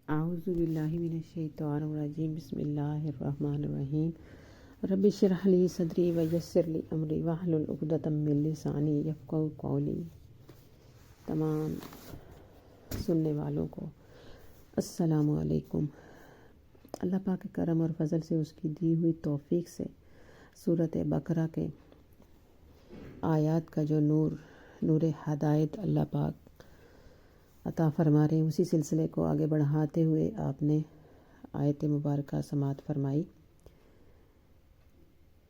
اعوذ باللہ من الشیطان الرجیم بسم اللہ الرحمن الرحیم رب اشرح لی صدری ویسر لی امری واحلل عقدۃ من لسانی یفقہوا قولی۔ تمام سننے والوں کو السلام علیکم۔ اللہ پاک کے کرم اور فضل سے، اس کی دی ہوئی توفیق سے سورۃ بقرہ کے آیات کا جو نور ہدایت اللہ پاک عطا فرما رہے ہیں، اسی سلسلے کو آگے بڑھاتے ہوئے آپ نے آیت مبارکہ سماعت فرمائی،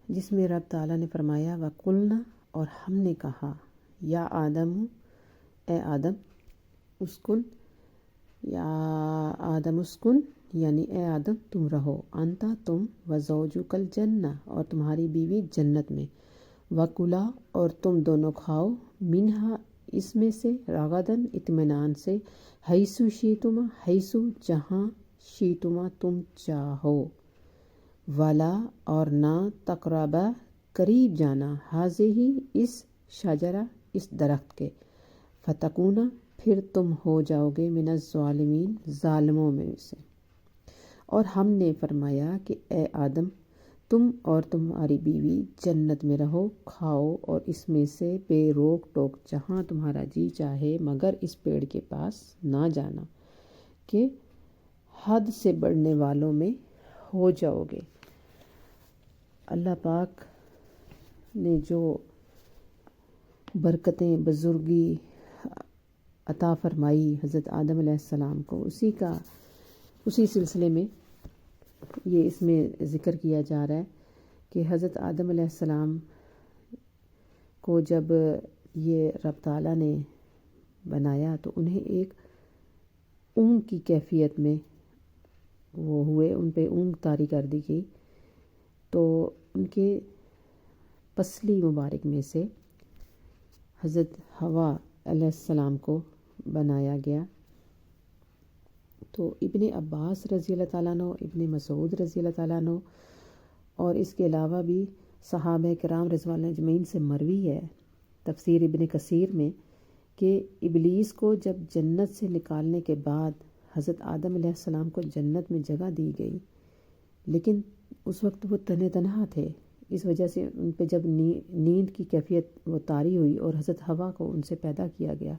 جس میں رب تعالیٰ نے فرمایا وَقُلْنَا، اور ہم نے کہا، یا آدم، اے آدم، اسکن، یا آدم اسکن، یعنی اے آدم تم رہو، انتا تم، وزوجک الجنہ، اور تمہاری بیوی جنت میں، وَكُلَا، اور تم دونوں کھاؤ، منہا، اس میں سے، رغداً، اطمینان سے، حیثو شیتما، حیثو، جہاں، شیتما تم چاہو، ولا، اور نہ، تقربا، قریب جانا، ہذہ، اس، شجرہ، اس درخت کے، فتکونا، پھر تم ہو جاؤ گے، من الظالمین، ظالموں میں سے۔ اور ہم نے فرمایا کہ اے آدم، تم اور تمہاری بیوی جنت میں رہو، کھاؤ اور اس میں سے بے روک ٹوک جہاں تمہارا جی چاہے، مگر اس پیڑ کے پاس نہ جانا کہ حد سے بڑھنے والوں میں ہو جاؤ گے۔ اللہ پاک نے جو برکتیں، بزرگی عطا فرمائی حضرت آدم علیہ السلام کو، اسی سلسلے میں یہ اس میں ذکر کیا جا رہا ہے کہ حضرت آدم علیہ السلام کو جب یہ رب تعالیٰ نے بنایا تو انہیں ایک اونگ کی کیفیت میں وہ ہوئے، ان پہ اونگ طاری کر دی گئی، تو ان کے پسلی مبارک میں سے حضرت حوا علیہ السلام کو بنایا گیا۔ تو ابن عباس رضی اللہ تعالیٰ عنہ، ابن مسعود رضی اللہ تعالیٰ عنہ، اور اس کے علاوہ بھی صحابہ کرام رضوان اللہ اجمعین سے مروی ہے تفسیر ابن کثیر میں کہ ابلیس کو جب جنت سے نکالنے کے بعد حضرت آدم علیہ السلام کو جنت میں جگہ دی گئی، لیکن اس وقت وہ تنہا تھے، اس وجہ سے ان پہ جب نیند کی کیفیت وہ طاری ہوئی اور حضرت حوا کو ان سے پیدا کیا گیا،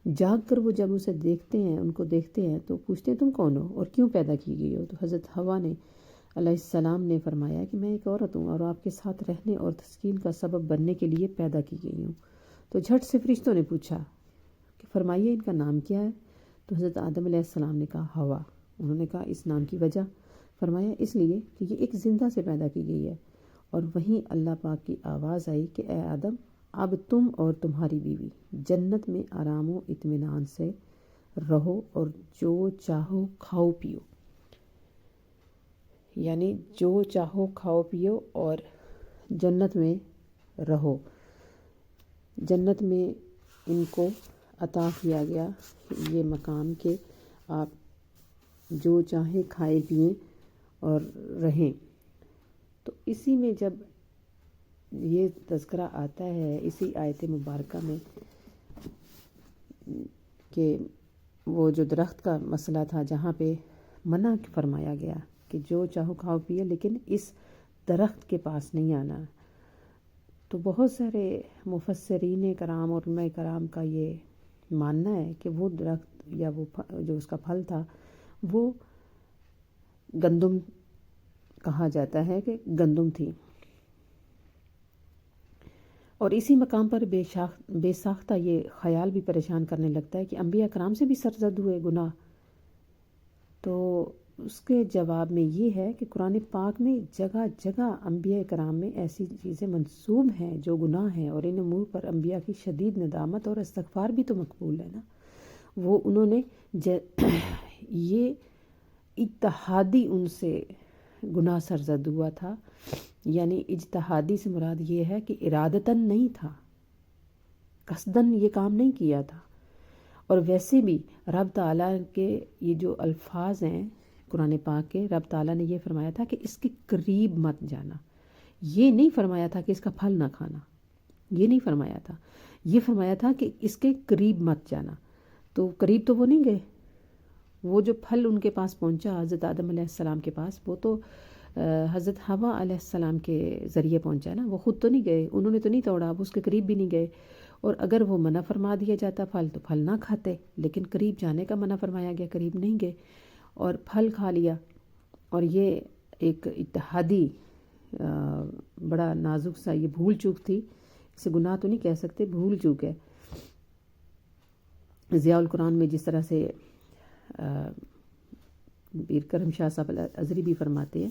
جاگ کر وہ جب اسے دیکھتے ہیں، ان کو دیکھتے ہیں تو پوچھتے ہیں تم کون ہو اور کیوں پیدا کی گئی ہو؟ تو حضرت حوا نے علیہ السلام نے فرمایا کہ میں ایک عورت ہوں اور آپ کے ساتھ رہنے اور تسکین کا سبب بننے کے لیے پیدا کی گئی ہوں۔ تو جھٹ سے فرشتوں نے پوچھا کہ فرمائیے ان کا نام کیا ہے؟ تو حضرت آدم علیہ السلام نے کہا حوا۔ انہوں نے کہا اس نام کی وجہ؟ فرمایا اس لیے کہ یہ ایک زندہ سے پیدا کی گئی ہے۔ اور وہیں اللہ پاک کی آواز آئی کہ اے آدم، اب تم اور تمہاری بیوی جنت میں آرام و اطمینان سے رہو اور جو چاہو کھاؤ پیو، یعنی جو چاہو کھاؤ پیو اور جنت میں رہو۔ جنت میں ان کو عطا کیا گیا یہ مقام کہ آپ جو چاہیں کھائیں پئیں اور رہیں۔ تو اسی میں جب یہ تذکرہ آتا ہے اسی آیت مبارکہ میں کہ وہ جو درخت کا مسئلہ تھا جہاں پہ منع فرمایا گیا کہ جو چاہو کھاؤ پیے لیکن اس درخت کے پاس نہیں آنا، تو بہت سارے مفسرین کرام اور علماء کرام کا یہ ماننا ہے کہ وہ درخت یا وہ جو اس کا پھل تھا وہ گندم کہا جاتا ہے کہ گندم تھی۔ اور اسی مقام پر بے ساختہ یہ خیال بھی پریشان کرنے لگتا ہے کہ انبیاء کرام سے بھی سرزد ہوئے گناہ۔ تو اس کے جواب میں یہ ہے کہ قرآن پاک میں جگہ جگہ انبیاء کرام میں ایسی چیزیں منسوب ہیں جو گناہ ہیں، اور ان امور پر انبیاء کی شدید ندامت اور استغفار بھی تو مقبول ہے نا۔ وہ انہوں نے یہ اجتہادی ان سے گناہ سرزد ہوا تھا، یعنی اجتہادی سے مراد یہ ہے کہ ارادتاً نہیں تھا، قصداً یہ کام نہیں کیا تھا۔ اور ویسے بھی رب تعالیٰ کے یہ جو الفاظ ہیں قرآن پاک کے، رب تعالیٰ نے یہ فرمایا تھا کہ اس کے قریب مت جانا، یہ نہیں فرمایا تھا کہ اس کا پھل نہ کھانا، یہ نہیں فرمایا تھا، یہ فرمایا تھا کہ اس کے قریب مت جانا۔ تو قریب تو وہ نہیں گئے، وہ جو پھل ان کے پاس پہنچا حضرت آدم علیہ السلام کے پاس، وہ تو حضرت حوا علیہ السلام کے ذریعے پہنچا نا، وہ خود تو نہیں گئے، انہوں نے تو نہیں توڑا، وہ اس کے قریب بھی نہیں گئے، اور اگر وہ منع فرما دیا جاتا پھل تو پھل نہ کھاتے، لیکن قریب جانے کا منع فرمایا گیا، قریب نہیں گئے اور پھل کھا لیا۔ اور یہ ایک اتحادی بڑا نازک سا یہ بھول چوک تھی، اسے گناہ تو نہیں کہہ سکتے، بھول چوک ہے۔ ضیاء القرآن میں جس طرح سے پیر کرم شاہ صاحب ازری بھی فرماتے ہیں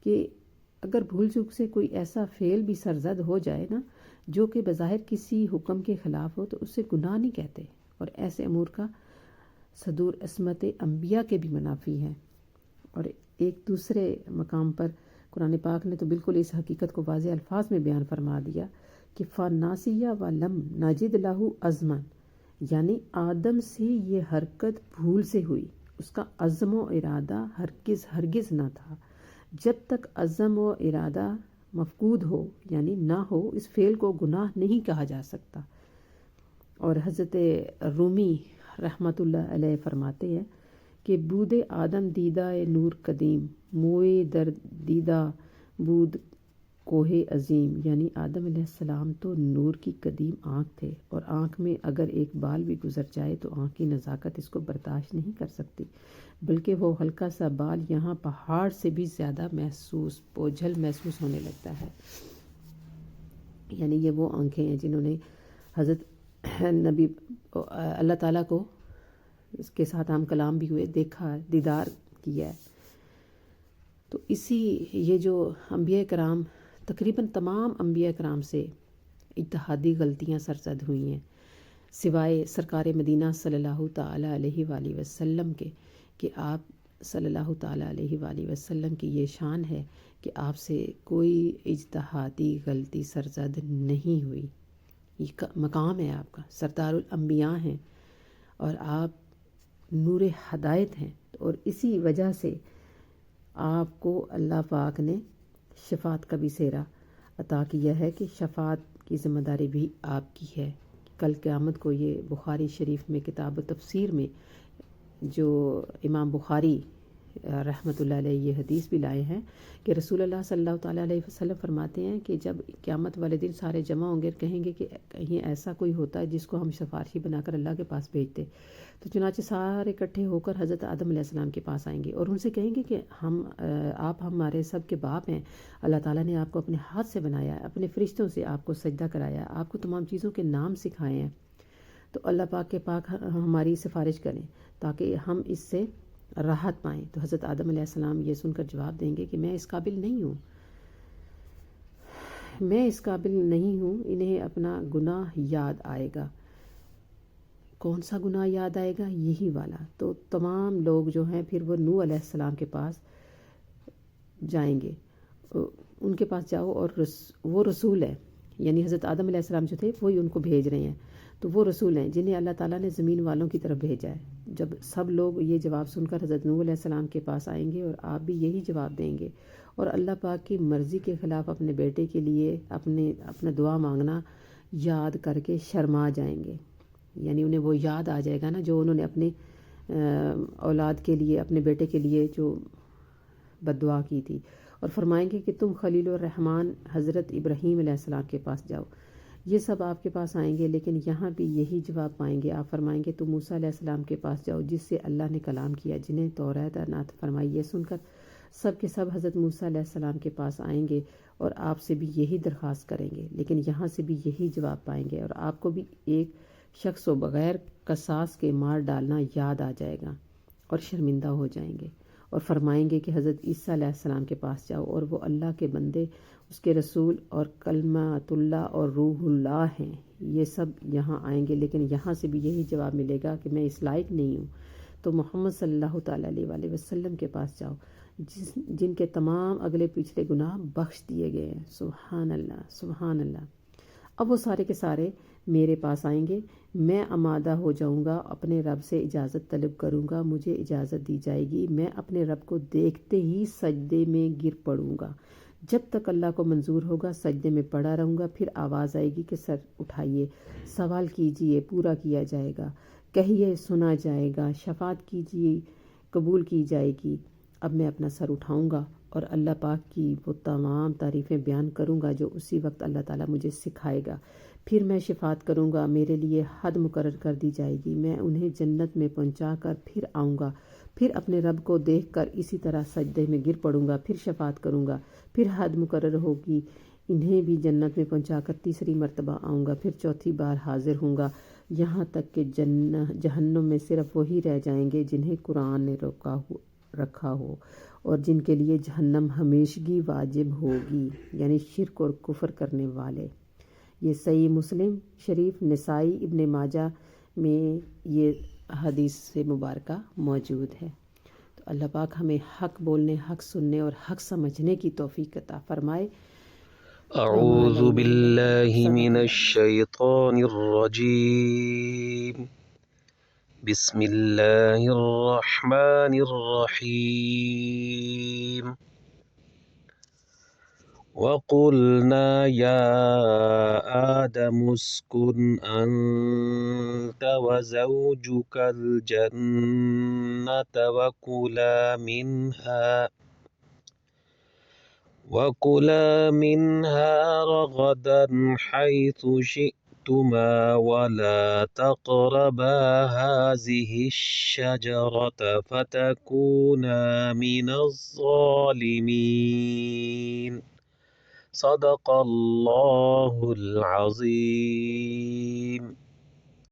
کہ اگر بھول چوک سے کوئی ایسا فعل بھی سرزد ہو جائے نا جو کہ بظاہر کسی حکم کے خلاف ہو تو اسے گناہ نہیں کہتے، اور ایسے امور کا صدور عصمت انبیاء کے بھی منافی ہے۔ اور ایک دوسرے مقام پر قرآن پاک نے تو بالکل اس حقیقت کو واضح الفاظ میں بیان فرما دیا کہ فَنَاسِیَ وَلَمْ نَجِدْ لَهُ عَزْمًا، یعنی آدم سے یہ حرکت بھول سے ہوئی، اس کا عزم و ارادہ ہرگز نہ تھا۔ جب تک عزم و ارادہ مفقود ہو یعنی نہ ہو، اس فعل کو گناہ نہیں کہا جا سکتا۔ اور حضرت رومی رحمۃ اللہ علیہ فرماتے ہیں کہ بود آدم دیدہ نور قدیم، موئے در دیدہ بود کوہ عظیم، یعنی آدم علیہ السلام تو نور کی قدیم آنکھ تھے، اور آنکھ میں اگر ایک بال بھی گزر جائے تو آنکھ کی نزاکت اس کو برداشت نہیں کر سکتی، بلکہ وہ ہلکا سا بال یہاں پہاڑ سے بھی زیادہ بوجھل محسوس ہونے لگتا ہے۔ یعنی یہ وہ آنکھیں ہیں جنہوں نے حضرت نبی اللہ تعالیٰ کو، اس کے ساتھ ہم کلام بھی ہوئے، دیکھا، دیدار کیا ہے۔ تو اسی یہ جو انبیاء کرام، تقریباً تمام انبیاء کرام سے اتحادی غلطیاں سرزد ہوئی ہیں، سوائے سرکار مدینہ صلی اللہ تعالیٰ علیہ وآلہ وسلم کے، کہ آپ صلی اللہ تعالیٰ علیہ وآلہ وسلم کی یہ شان ہے کہ آپ سے کوئی اجتہادی غلطی سرزد نہیں ہوئی۔ یہ مقام ہے آپ کا، سردار الانبیاء ہیں اور آپ نور ہدایت ہیں، اور اسی وجہ سے آپ کو اللہ پاک نے شفاعت کا بھی سہرا عطا کیا ہے کہ شفاعت کی ذمہ داری بھی آپ کی ہے۔ کل قیامت کو یہ بخاری شریف میں کتاب تفسیر میں جو امام بخاری رحمۃ اللہ علیہ یہ حدیث بھی لائے ہیں کہ رسول اللہ صلی اللہ تعالیٰ علیہ وسلم فرماتے ہیں کہ جب قیامت والے دن سارے جمع ہوں گے، کہیں گے کہ کہیں ایسا کوئی ہوتا ہے جس کو ہم سفارشی بنا کر اللہ کے پاس بھیجتے، تو چنانچہ سارے اکٹھے ہو کر حضرت آدم علیہ السلام کے پاس آئیں گے اور ان سے کہیں گے کہ آپ ہمارے سب کے باپ ہیں، اللہ تعالیٰ نے آپ کو اپنے ہاتھ سے بنایا ہے، اپنے فرشتوں سے آپ کو سجدہ کرایا ہے، آپ کو تمام چیزوں کے نام سکھائے ہیں، تو اللہ پاک کے پاک ہماری سفارش کریں تاکہ ہم اس سے راحت پائیں۔ تو حضرت آدم علیہ السلام یہ سن کر جواب دیں گے کہ میں اس قابل نہیں ہوں، میں اس قابل نہیں ہوں۔ انہیں اپنا گناہ یاد آئے گا۔ کون سا گناہ یاد آئے گا؟ یہی والا۔ تو تمام لوگ جو ہیں پھر وہ نوح علیہ السلام کے پاس جائیں گے، ان کے پاس جاؤ، اور وہ رسول ہے، یعنی حضرت آدم علیہ السلام جو تھے وہی ان کو بھیج رہے ہیں، تو وہ رسول ہیں جنہیں اللہ تعالیٰ نے زمین والوں کی طرف بھیجا ہے۔ جب سب لوگ یہ جواب سن کر حضرت نوح علیہ السلام کے پاس آئیں گے اور آپ بھی یہی جواب دیں گے، اور اللہ پاک کی مرضی کے خلاف اپنے بیٹے کے لیے اپنا دعا مانگنا یاد کر کے شرما جائیں گے، یعنی انہیں وہ یاد آ جائے گا نا جو انہوں نے اپنے اولاد کے لیے، اپنے بیٹے کے لیے جو بد دعا کی تھی، اور فرمائیں گے کہ تم خلیل الرحمن حضرت ابراہیم علیہ السلام کے پاس جاؤ۔ یہ سب آپ کے پاس آئیں گے، لیکن یہاں بھی یہی جواب پائیں گے۔ آپ فرمائیں گے تم موسیٰ علیہ السلام کے پاس جاؤ جس سے اللہ نے کلام کیا، جنہیں توریت عنایت فرمائی۔ یہ سن کر سب کے سب حضرت موسیٰ علیہ السلام کے پاس آئیں گے اور آپ سے بھی یہی درخواست کریں گے، لیکن یہاں سے بھی یہی جواب پائیں گے، اور آپ کو بھی ایک شخص و بغیر قصاص کے مار ڈالنا یاد آ جائے گا اور شرمندہ ہو جائیں گے، اور فرمائیں گے کہ حضرت عیسیٰ علیہ السلام کے پاس جاؤ، اور وہ اللہ کے بندے، اس کے رسول اور کلمۃ اللہ اور روح اللہ ہیں۔ یہ سب یہاں آئیں گے، لیکن یہاں سے بھی یہی جواب ملے گا کہ میں اس لائق نہیں ہوں، تو محمد صلی اللہ تعالیٰ علیہ وآلہ وسلم کے پاس جاؤ جن کے تمام اگلے پچھلے گناہ بخش دیے گئے ہیں۔ سبحان اللہ، سبحان اللہ۔ اب وہ سارے کے سارے میرے پاس آئیں گے، میں آمادہ ہو جاؤں گا، اپنے رب سے اجازت طلب کروں گا، مجھے اجازت دی جائے گی، میں اپنے رب کو دیکھتے ہی سجدے میں گر پڑوں گا، جب تک اللہ کو منظور ہوگا سجدے میں پڑا رہوں گا، پھر آواز آئے گی کہ سر اٹھائیے، سوال کیجئے، پورا کیا جائے گا، کہیے سنا جائے گا، شفاعت کیجئے قبول کی جائے گی۔ اب میں اپنا سر اٹھاؤں گا اور اللہ پاک کی وہ تمام تعریفیں بیان کروں گا جو اسی وقت اللہ تعالیٰ مجھے سکھائے گا۔ پھر میں شفاعت کروں گا، میرے لیے حد مقرر کر دی جائے گی، میں انہیں جنت میں پہنچا کر پھر آؤں گا، پھر اپنے رب کو دیکھ کر اسی طرح سجدے میں گر پڑوں گا، پھر شفاعت کروں گا، پھر حد مقرر ہوگی، انہیں بھی جنت میں پہنچا کر تیسری مرتبہ آؤں گا، پھر چوتھی بار حاضر ہوں گا، یہاں تک کہ جہنم میں صرف وہی رہ جائیں گے جنہیں قرآن نے رکھا ہو اور جن کے لیے جہنم ہمیشگی واجب ہوگی، یعنی شرک اور کفر کرنے والے۔ یہ صحیح مسلم شریف، نسائی، ابن ماجہ میں یہ حدیث مبارکہ موجود ہے۔ تو اللہ پاک ہمیں حق بولنے، حق سننے اور حق سمجھنے کی توفیق عطا فرمائے۔ اعوذ باللہ من الشیطان الرجیم، بسم اللہ الرحمن الرحیم۔ وَقُلْنَا يَا آدَمُ اسْكُنْ أَنْتَ وَزَوْجُكَ الْجَنَّةَ وَكُلَا مِنْهَا رَغَدًا حَيْثُ شِئْتُمَا وَلَا تَقْرَبَا هَٰذِهِ الشَّجَرَةَ فَتَكُونَا مِنَ الظَّالِمِينَ۔ صدق اللہ العظیم۔